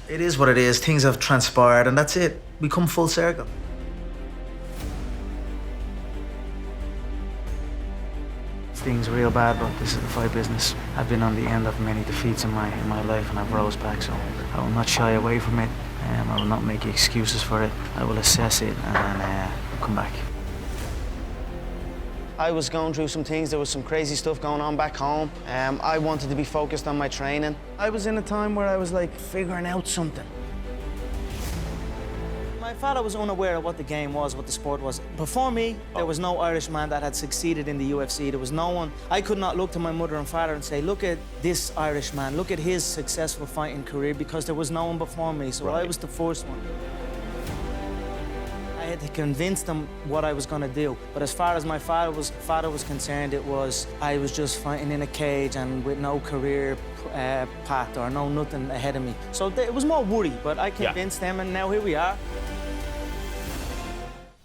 It is what it is. Things have transpired and that's it. We come full circle. Things real bad, but this is the fight business. I've been on the end of many defeats in my life and I've rose back, so I will not shy away from it. I will not make excuses for it. I will assess it and come back. I was going through some things, there was some crazy stuff going on back home. I wanted to be focused on my training. I was in a time where I was like figuring out something. My father was unaware of what the game was, what the sport was. Before me, there was no Irish man that had succeeded in the UFC. There was no one. I could not look to my mother and father and say, look at this Irish man, look at his successful fighting career, because there was no one before me, so I was the first one. I had to convince them what I was going to do. But as far as my father was concerned, I was just fighting in a cage and with no career path or nothing ahead of me. So it was more worry, but I convinced them, and now here we are.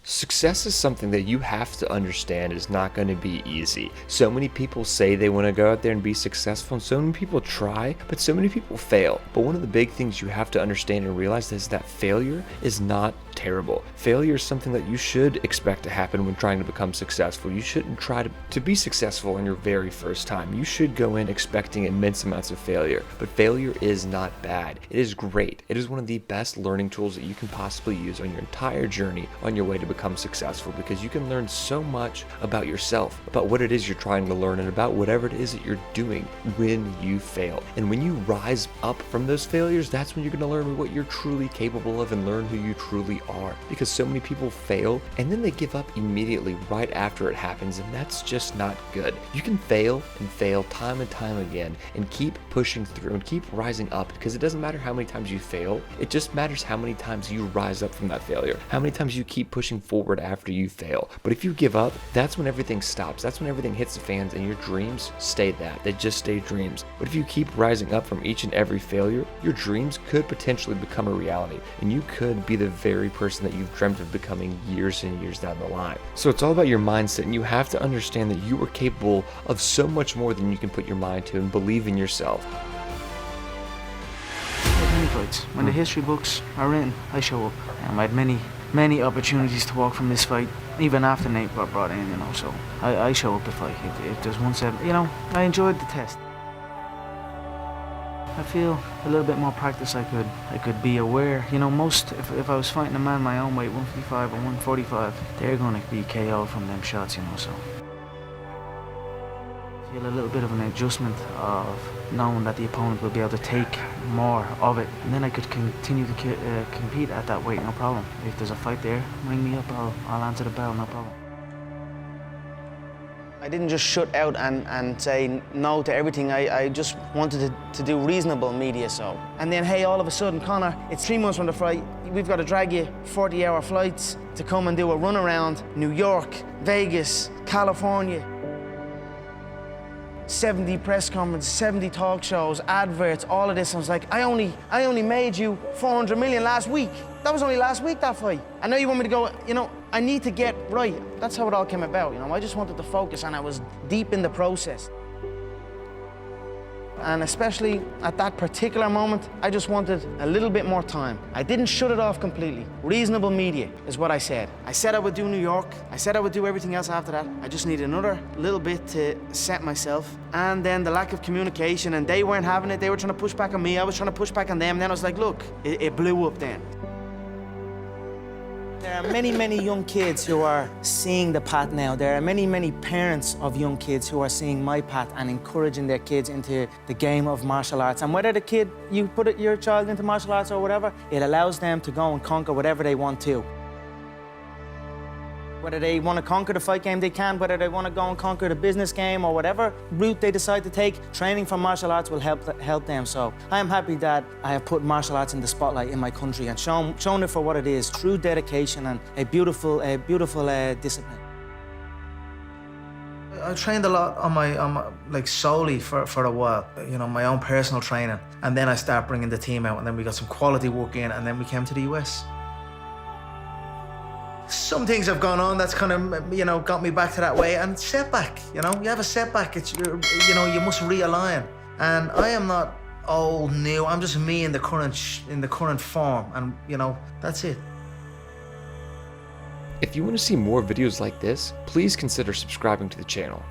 Success is something that you have to understand is not going to be easy. So many people say they want to go out there and be successful, and so many people try, but so many people fail. But one of the big things you have to understand and realize is that failure is not terrible. Failure is something that you should expect to happen when trying to become successful. You shouldn't try to be successful on your very first time. You should go in expecting immense amounts of failure, but failure is not bad. It is great. It is one of the best learning tools that you can possibly use on your entire journey on your way to become successful, because you can learn so much about yourself, about what it is you're trying to learn, and about whatever it is that you're doing when you fail. And when you rise up from those failures, that's when you're going to learn what you're truly capable of and learn who you truly are. Because so many people fail and then they give up immediately right after it happens, and that's just not good. You can fail and fail time and time again and keep pushing through and keep rising up, because it doesn't matter how many times you fail, it just matters how many times you rise up from that failure, how many times you keep pushing forward after you fail. But if you give up, that's when everything stops. That's when everything hits the fans and your dreams stay that. They just stay dreams. But if you keep rising up from each and every failure, your dreams could potentially become a reality, and you could be the very person that you've dreamt of becoming years and years down the line. So it's all about your mindset, and you have to understand that you are capable of so much more than you can put your mind to, and believe in yourself. Many fights. When the history books are written, I show up. I had many opportunities to walk from this fight, even after Nate got brought in, so I show up to fight. If there's one said, I enjoyed the test. I feel a little bit more practice I could be aware. If I was fighting a man my own weight, 155 or 145, they're gonna be KO'd from them shots, so. I feel a little bit of an adjustment of knowing that the opponent will be able to take more of it, and then I could continue to compete at that weight, no problem. If there's a fight there, ring me up, I'll answer the bell, no problem. I didn't just shut out and say no to everything. I just wanted to do reasonable media, so. And then, hey, all of a sudden, Conor, it's 3 months from the fight. We've got to drag you 40-hour flights to come and do a run around New York, Vegas, California. 70 press conferences, 70 talk shows, adverts, all of this. I was like, I only made you 400 million last week. That was only last week, that fight. I know you want me to go, I need to get right. That's how it all came about, I just wanted to focus, and I was deep in the process. And especially at that particular moment, I just wanted a little bit more time. I didn't shut it off completely. Reasonable media is what I said. I said I would do New York. I said I would do everything else after that. I just needed another little bit to set myself. And then the lack of communication, and they weren't having it. They were trying to push back on me. I was trying to push back on them. And then I was like, look, it blew up then. There are many young kids who are seeing the path now. There are many parents of young kids who are seeing my path and encouraging their kids into the game of martial arts. And whether you put your child into martial arts or whatever, it allows them to go and conquer whatever they want to. Whether they want to conquer the fight game, they can. Whether they want to go and conquer the business game or whatever route they decide to take, training for martial arts will help them. So I am happy that I have put martial arts in the spotlight in my country and shown it for what it is, true dedication and a beautiful discipline. I trained a lot on my solely for a while, my own personal training. And then I started bringing the team out, and then we got some quality work in, and then we came to the US. Some things have gone on that's kind of, got me back to that way, and setback, you have a setback, you must realign. And I am not old, new. I'm just me in the current form, and you know, that's it. If you want to see more videos like this, please consider subscribing to the channel.